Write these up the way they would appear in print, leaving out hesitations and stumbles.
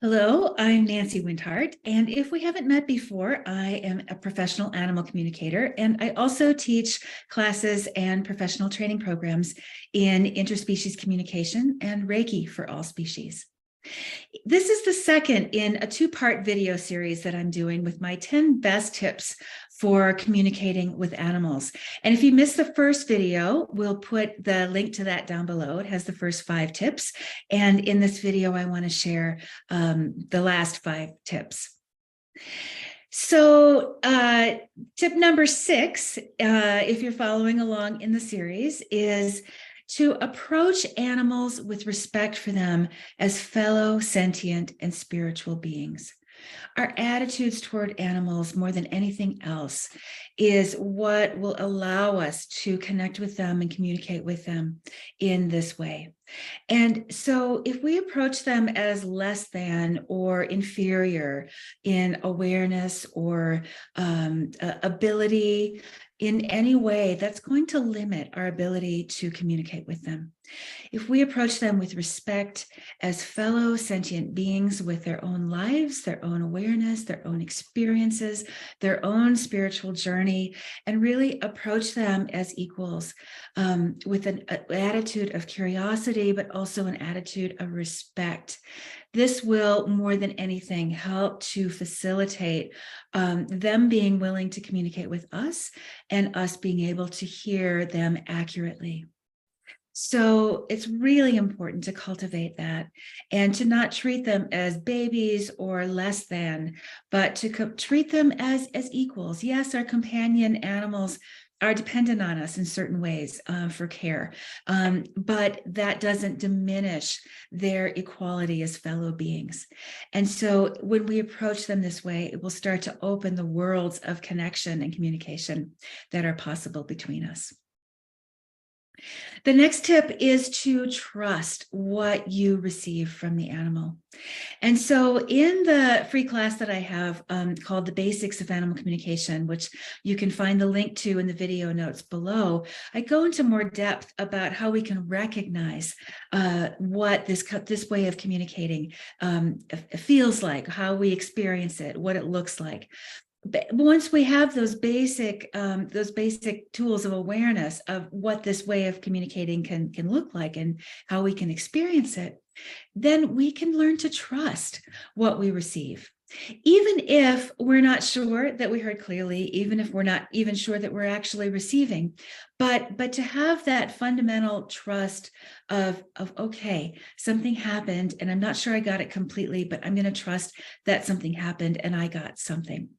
Hello, I'm Nancy Windhart, and if we haven't met before, I am a professional animal communicator, and I also teach classes and professional training programs in interspecies communication and Reiki for all species. This is the second in a two-part video series that I'm doing with my 10 best tips for communicating with animals. And if you missed the first video, we'll put the link to that down below. It has the first 5 tips. And in this video, I want to share the last 5 tips. So tip number 6, if you're following along in the series, is to approach animals with respect for them as fellow sentient and spiritual beings. Our attitudes toward animals, more than anything else, is what will allow us to connect with them and communicate with them in this way. And so if we approach them as less than or inferior in awareness or ability in any way, that's going to limit our ability to communicate with them. If we approach them with respect as fellow sentient beings with their own lives, their own awareness, their own experiences, their own spiritual journey, and really approach them as equals with an attitude of curiosity, but also an attitude of respect. This will, more than anything, help to facilitate them being willing to communicate with us and us being able to hear them accurately. So it's really important to cultivate that and to not treat them as babies or less than, but to treat them as equals. Yes, our companion animals are dependent on us in certain ways for care, but that doesn't diminish their equality as fellow beings. And so when we approach them this way, it will start to open the worlds of connection and communication that are possible between us. The next tip is to trust what you receive from the animal. And so in the free class that I have called The Basics of Animal Communication, which you can find the link to in the video notes below, I go into more depth about how we can recognize what this way of communicating feels like, how we experience it, what it looks like. But once we have those basic tools of awareness of what this way of communicating can look like and how we can experience it, then we can learn to trust what we receive. Even if we're not sure that we heard clearly, even if we're not even sure that we're actually receiving, but to have that fundamental trust of okay, something happened and I'm not sure I got it completely, but I'm going to trust that something happened and I got something.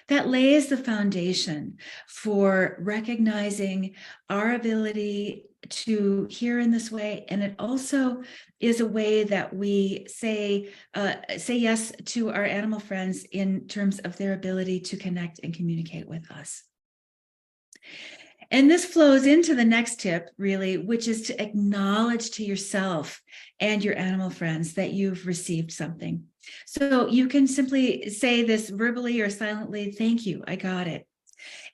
That lays the foundation for recognizing our ability to hear in this way, and it also is a way that we say yes to our animal friends in terms of their ability to connect and communicate with us. And this flows into the next tip, really, which is to acknowledge to yourself and your animal friends that you've received something. So you can simply say this verbally or silently, thank you, I got it.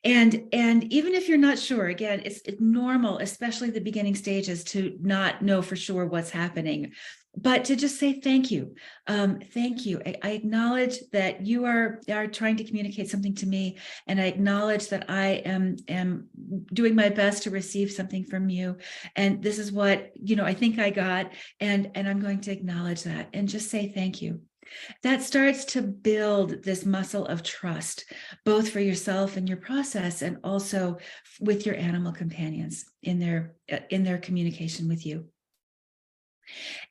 And even if you're not sure, again, it's normal, especially the beginning stages, to not know for sure what's happening, but to just say thank you. Thank you. I acknowledge that you are trying to communicate something to me, and I acknowledge that I am doing my best to receive something from you. And this is what, I think I got, and I'm going to acknowledge that and just say thank you. That starts to build this muscle of trust, both for yourself and your process, and also with your animal companions in their communication with you.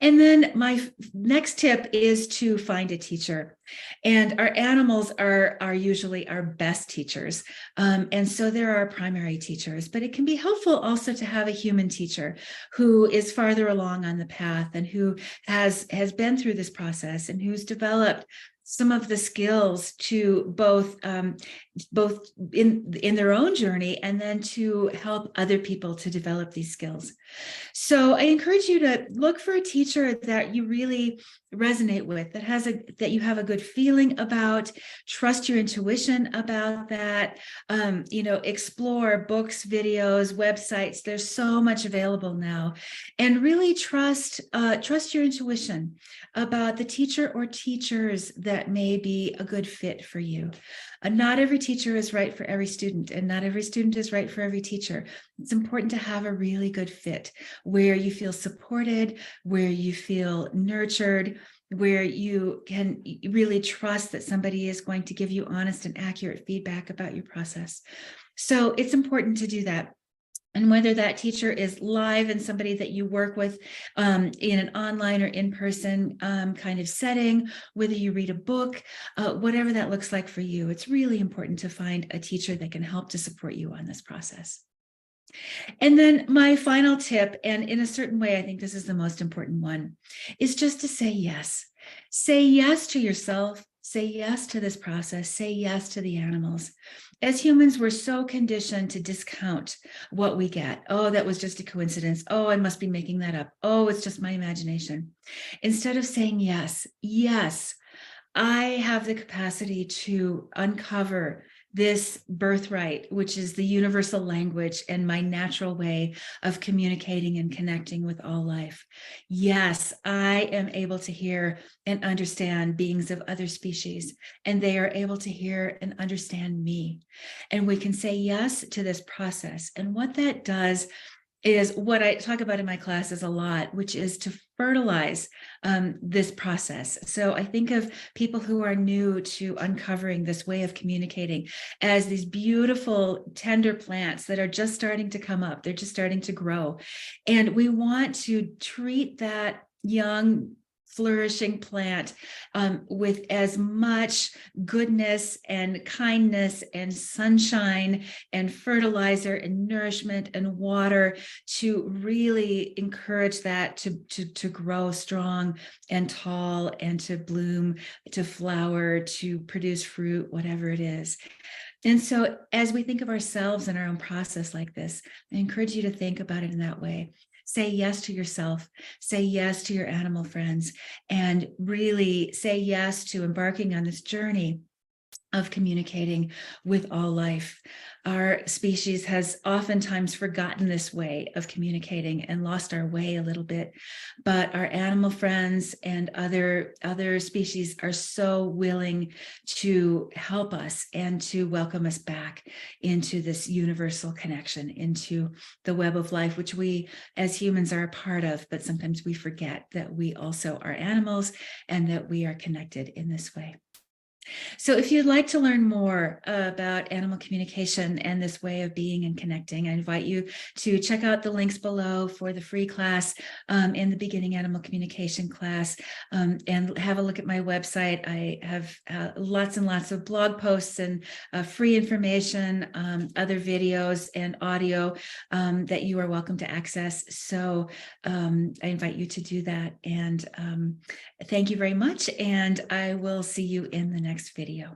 And then my next tip is to find a teacher. And our animals are usually our best teachers. And so they're our primary teachers, but it can be helpful also to have a human teacher who is farther along on the path and who has been through this process and who's developed some of the skills to both in their own journey, and then to help other people to develop these skills. So I encourage you to look for a teacher that you really resonate with, that you have a good feeling about. Trust your intuition about that. Explore books, videos, websites. There's so much available now, and really trust your intuition about the teacher or teachers that may be a good fit for you. Not every teacher is right for every student, and not every student is right for every teacher. It's important to have a really good fit where you feel supported, where you feel nurtured, where you can really trust that somebody is going to give you honest and accurate feedback about your process. So it's important to do that. And whether that teacher is live and somebody that you work with in an online or in-person kind of setting, whether you read a book, whatever that looks like for you, it's really important to find a teacher that can help to support you on this process. And then my final tip, and in a certain way, I think this is the most important one, is just to say yes. Say yes to yourself. Say yes to this process. Say yes to the animals. As humans, we're so conditioned to discount what we get. Oh, that was just a coincidence. Oh, I must be making that up. Oh, it's just my imagination. Instead of saying yes, yes, I have the capacity to uncover this birthright, which is the universal language and my natural way of communicating and connecting with all life. Yes, I am able to hear and understand beings of other species, and they are able to hear and understand me. And we can say yes to this process. And what that does is what I talk about in my classes a lot, which is to fertilize this process. So I think of people who are new to uncovering this way of communicating as these beautiful, tender plants that are just starting to come up. They're just starting to grow. And we want to treat that young, flourishing plant with as much goodness and kindness and sunshine and fertilizer and nourishment and water to really encourage that to grow strong and tall and to bloom, to flower, to produce fruit, whatever it is. And so as we think of ourselves and our own process like this, I encourage you to think about it in that way. Say yes to yourself, say yes to your animal friends, and really say yes to embarking on this journey of communicating with all life. Our species has oftentimes forgotten this way of communicating and lost our way a little bit, but our animal friends and other species are so willing to help us and to welcome us back into this universal connection, into the web of life, which we as humans are a part of, but sometimes we forget that we also are animals and that we are connected in this way. So if you'd like to learn more about animal communication and this way of being and connecting, I invite you to check out the links below for the free class and the beginning animal communication class, and have a look at my website. I have lots and lots of blog posts and free information, other videos and audio that you are welcome to access. So I invite you to do that. And thank you very much. And I will see you in the next video.